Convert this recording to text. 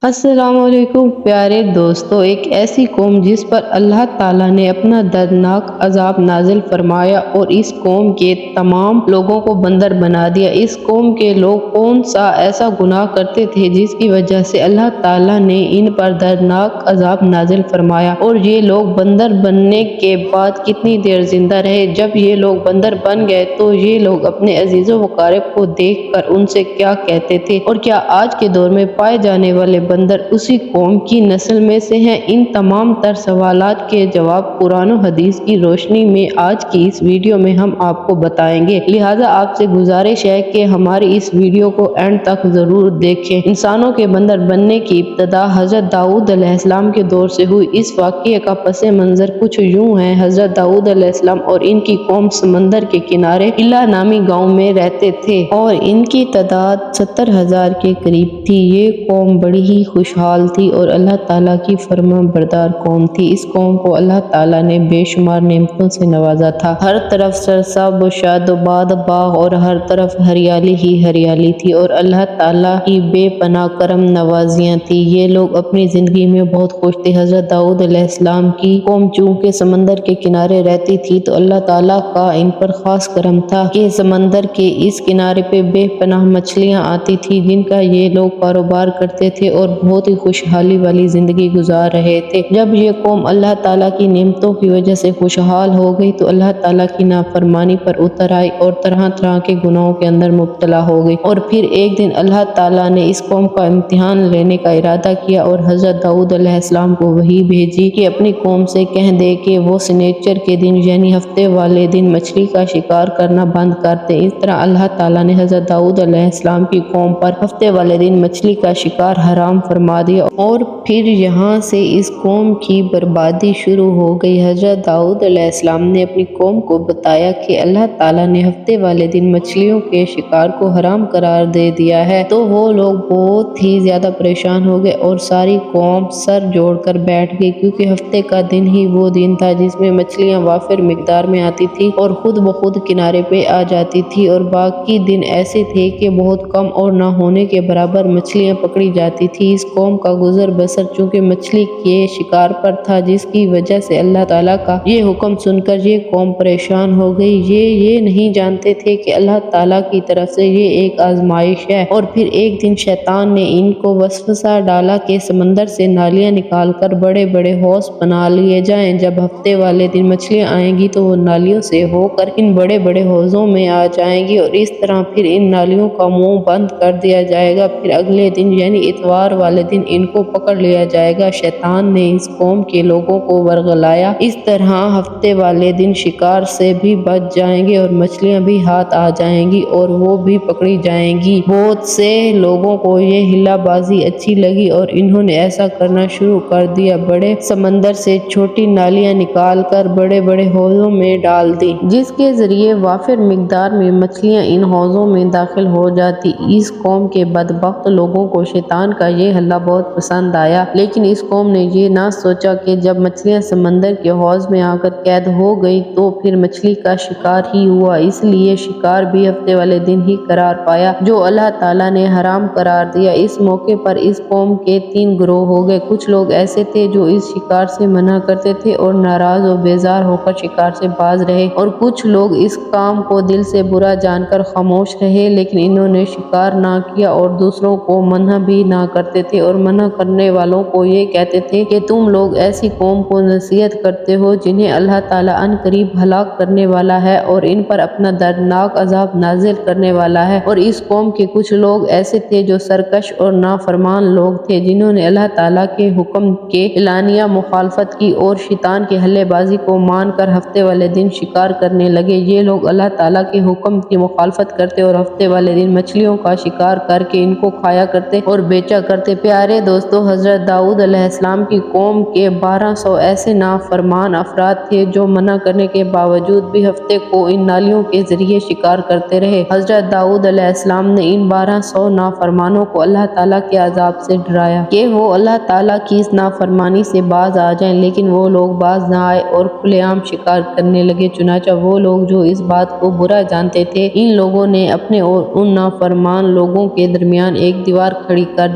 السلام علیکم پیارے دوستو، ایک ایسی قوم جس پر اللہ تعالیٰ نے اپنا دردناک عذاب نازل فرمایا اور اس قوم کے تمام لوگوں کو بندر بنا دیا۔ اس قوم کے لوگ کون سا ایسا گناہ کرتے تھے جس کی وجہ سے اللہ تعالیٰ نے ان پر دردناک عذاب نازل فرمایا، اور یہ لوگ بندر بننے کے بعد کتنی دیر زندہ رہے۔ جب یہ لوگ بندر بن گئے تو یہ لوگ اپنے عزیز و اقارب کو دیکھ کر ان سے کیا کہتے تھے، اور کیا آج کے دور میں پائے جانے والے بندر اسی قوم کی نسل میں سے ہیں؟ ان تمام تر سوالات کے جواب قرآن و حدیث کی روشنی میں آج کی اس ویڈیو میں ہم آپ کو بتائیں گے، لہٰذا آپ سے گزارش ہے کہ ہماری اس ویڈیو کو اینڈ تک ضرور دیکھیں۔ انسانوں کے بندر بننے کی ابتدا حضرت داؤد علیہ السلام کے دور سے ہوئی۔ اس واقعے کا پس منظر کچھ یوں ہے۔ حضرت داؤد علیہ السلام اور ان کی قوم سمندر کے کنارے ہلا نامی گاؤں میں رہتے تھے، اور ان کی تعداد 70,000 کے قریب تھی۔ یہ قوم بڑی ہی خوشحال تھی اور اللہ تعالیٰ کی فرما بردار قوم تھی۔ اس قوم کو اللہ تعالیٰ نے بے شمار نعمتوں سے نوازا تھا۔ ہر طرف سرسبز و شاد و باد باغ اور ہر طرف ہریالی ہی ہریالی تھی، اور اللہ تعالیٰ کی بے پناہ کرم نوازیاں تھی۔ یہ لوگ اپنی زندگی میں بہت خوش تھے۔ حضرت داؤد علیہ السلام کی قوم چونکہ سمندر کے کنارے رہتی تھی تو اللہ تعالیٰ کا ان پر خاص کرم تھا کہ سمندر کے اس کنارے پہ بے پناہ مچھلیاں آتی تھی جن کا یہ لوگ کاروبار کرتے تھے اور بہت ہی خوشحالی والی زندگی گزار رہے تھے۔ جب یہ قوم اللہ تعالیٰ کی نعمتوں کی وجہ سے خوشحال ہو گئی تو اللہ تعالیٰ کی نافرمانی پر اتر آئی اور طرح طرح کے گناہوں کے اندر مبتلا ہو گئی، اور پھر ایک دن اللہ تعالیٰ نے اس قوم کا امتحان لینے کا ارادہ کیا اور حضرت داؤد علیہ السلام کو وحی بھیجی کہ اپنی قوم سے کہہ دے کہ وہ سنیچر کے دن یعنی ہفتے والے دن مچھلی کا شکار کرنا بند کر دے۔ اس طرح اللہ تعالیٰ نے حضرت داؤد علیہ السلام کی قوم پر ہفتے والے دن مچھلی کا شکار حرام فرما دیا، اور پھر یہاں سے اس قوم کی بربادی شروع ہو گئی۔ حضرت داؤد علیہ السلام نے اپنی قوم کو بتایا کہ اللہ تعالیٰ نے ہفتے والے دن مچھلیوں کے شکار کو حرام قرار دے دیا ہے، تو وہ لوگ بہت ہی زیادہ پریشان ہو گئے اور ساری قوم سر جوڑ کر بیٹھ گئی، کیونکہ ہفتے کا دن ہی وہ دن تھا جس میں مچھلیاں وافر مقدار میں آتی تھی اور خود بخود کنارے پہ آ جاتی تھی، اور باقی دن ایسے تھے کہ بہت کم اور نہ ہونے کے برابر مچھلیاں پکڑی جاتی تھی۔ اس قوم کا گزر بسر چونکہ مچھلی کے شکار پر تھا، جس کی وجہ سے اللہ تعالیٰ کا یہ حکم سن کر یہ قوم پریشان ہو گئی۔ یہ نہیں جانتے تھے کہ اللہ تعالیٰ کی طرف سے یہ ایک آزمائش ہے۔ اور پھر ایک دن شیطان نے ان کو وسوسہ ڈالا کہ سمندر سے نالیاں نکال کر بڑے بڑے حوض بنا لیے جائیں۔ جب ہفتے والے دن مچھلیاں آئیں گی تو وہ نالیوں سے ہو کر ان بڑے بڑے حوضوں میں آ جائیں گی، اور اس طرح پھر ان نالیوں کا منہ بند کر دیا جائے گا۔ پھر اگلے دن یعنی اتوار والے دن ان کو پکڑ لیا جائے گا۔ شیطان نے اس قوم کے لوگوں کو ورغلایا۔ اس طرح ہفتے والے دن شکار سے بھی بچ جائیں گے اور مچھلیاں بھی ہاتھ آ جائیں گی اور وہ بھی پکڑی جائیں گی۔ بہت سے لوگوں کو یہ ہلا بازی اچھی لگی اور انہوں نے ایسا کرنا شروع کر دیا۔ بڑے سمندر سے چھوٹی نالیاں نکال کر بڑے بڑے حوضوں میں ڈال دی، جس کے ذریعے وافر مقدار میں مچھلیاں ان حوضوں میں داخل ہو جاتی۔ اس قوم کے بدبخت لوگوں کو شیطان کا یہ حل بہت پسند آیا، لیکن اس قوم نے یہ نہ سوچا کہ جب مچھلیاں سمندر کے حوض میں آ کر قید ہو گئی تو پھر مچھلی کا شکار ہی ہوا، اس لیے شکار بھی ہفتے والے دن ہی قرار پایا جو اللہ تعالیٰ نے حرام قرار دیا۔ اس موقع پر اس قوم کے 3 گروہ ہو گئے۔ کچھ لوگ ایسے تھے جو اس شکار سے منع کرتے تھے اور ناراض و بیزار ہو کر شکار سے باز رہے، اور کچھ لوگ اس کام کو دل سے برا جان کر خاموش رہے، لیکن انہوں نے شکار نہ کیا اور دوسروں کو منع بھی نہ کرتے تھے، اور منع کرنے والوں کو یہ کہتے تھے کہ تم لوگ ایسی قوم کو نصیحت کرتے ہو جنہیں اللہ تعالیٰ عنقریب ہلاک کرنے والا ہے اور ان پر اپنا دردناک عذاب نازل کرنے والا ہے۔ اور اس قوم کے کچھ لوگ ایسے تھے جو سرکش اور نافرمان لوگ تھے، جنہوں نے اللہ تعالیٰ کے حکم کے اعلانیہ مخالفت کی اور شیطان کی ہلے بازی کو مان کر ہفتے والے دن شکار کرنے لگے۔ یہ لوگ اللہ تعالیٰ کے حکم کی مخالفت کرتے اور ہفتے والے دن مچھلیوں کا شکار کر کے ان کو کھایا کرتے اور بیچا کرتے۔ پیارے دوستو، حضرت داؤد علیہ السلام کی قوم کے 1200 ایسے نافرمان افراد تھے جو منع کرنے کے باوجود بھی ہفتے کو ان نالیوں کے ذریعے شکار کرتے رہے۔ حضرت داؤد علیہ السلام نے ان 1200 نافرمانوں کو اللہ تعالیٰ کے عذاب سے ڈرایا کہ وہ اللہ تعالیٰ کی اس نافرمانی سے باز آ جائیں، لیکن وہ لوگ باز نہ آئے اور کھلے عام شکار کرنے لگے۔ چنانچہ وہ لوگ جو اس بات کو برا جانتے تھے، ان لوگوں نے اپنے اور ان نافرمان لوگوں کے درمیان ایک دیوار کھڑی کر